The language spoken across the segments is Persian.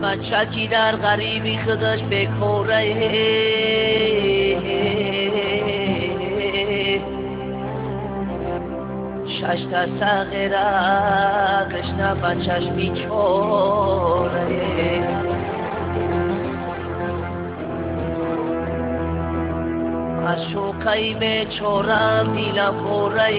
بچکی در غریبی خودش بکوره شش تا سغیره قشنه بچش بیچوره از شوقی بیچوره دیلم پوره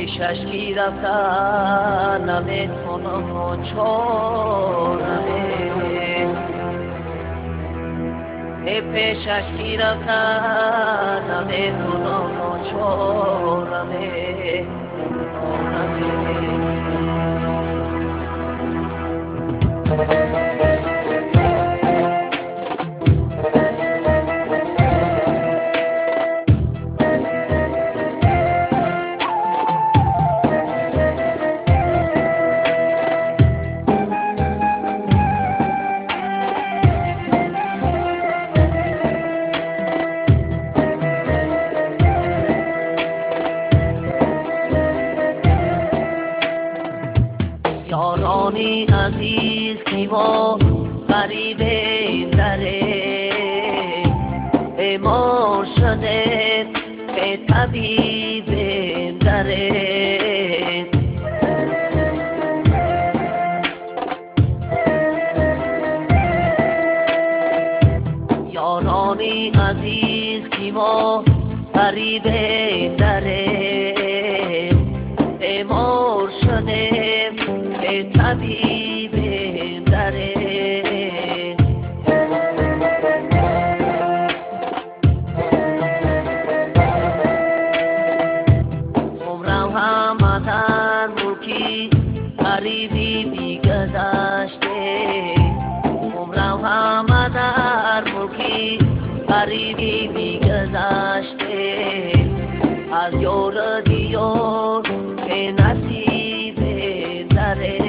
پیشش رفتن نمیتونم چورمه پیشش رفتن نمیتونم چورمه یارانی عزیز کی ما غریب دره بیمار شده به طبیب دره یارانی عزیز کی ما غریب دره بیمار شده طبیب دره عمرم هم در ملکی غریبی بیگذشته عمرم هم در ملکی غریبی بیگذشته از یار دیار به نصیب دره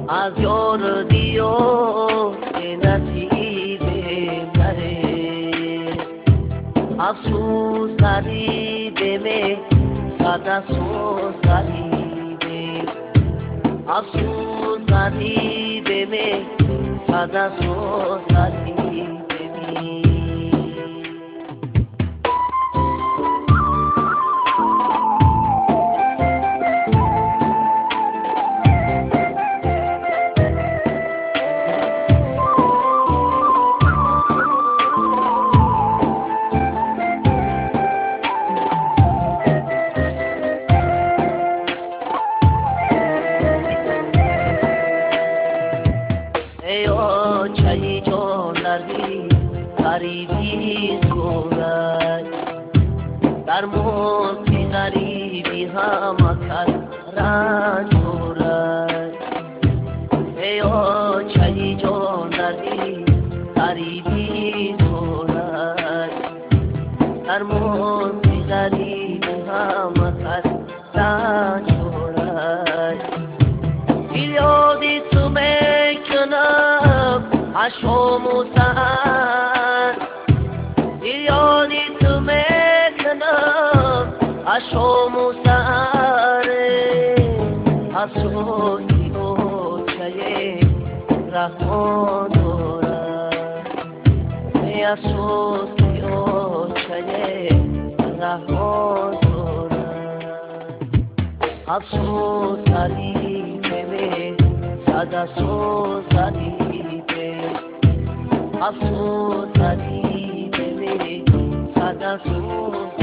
از یار دیار به نصیب دره افسوس غریب می صد افسوس غریب افسوس غریب می صد افسوس غریب چایی جان دردی غریبی صورت در موتی غریبی هم کس رنج دارد ایا چایی جان دردی غریبی صورت در موتی غریبی هم کس رنج دارد یادی تو میکنم عشقم و سهر یادی تو میکنم عشقم و سهر افسوسی و چه رحمان دارد افسوسی و چه رحمان دارد افسوس غریبه صد افسوس غریبه افسوس غریبه صد افسوس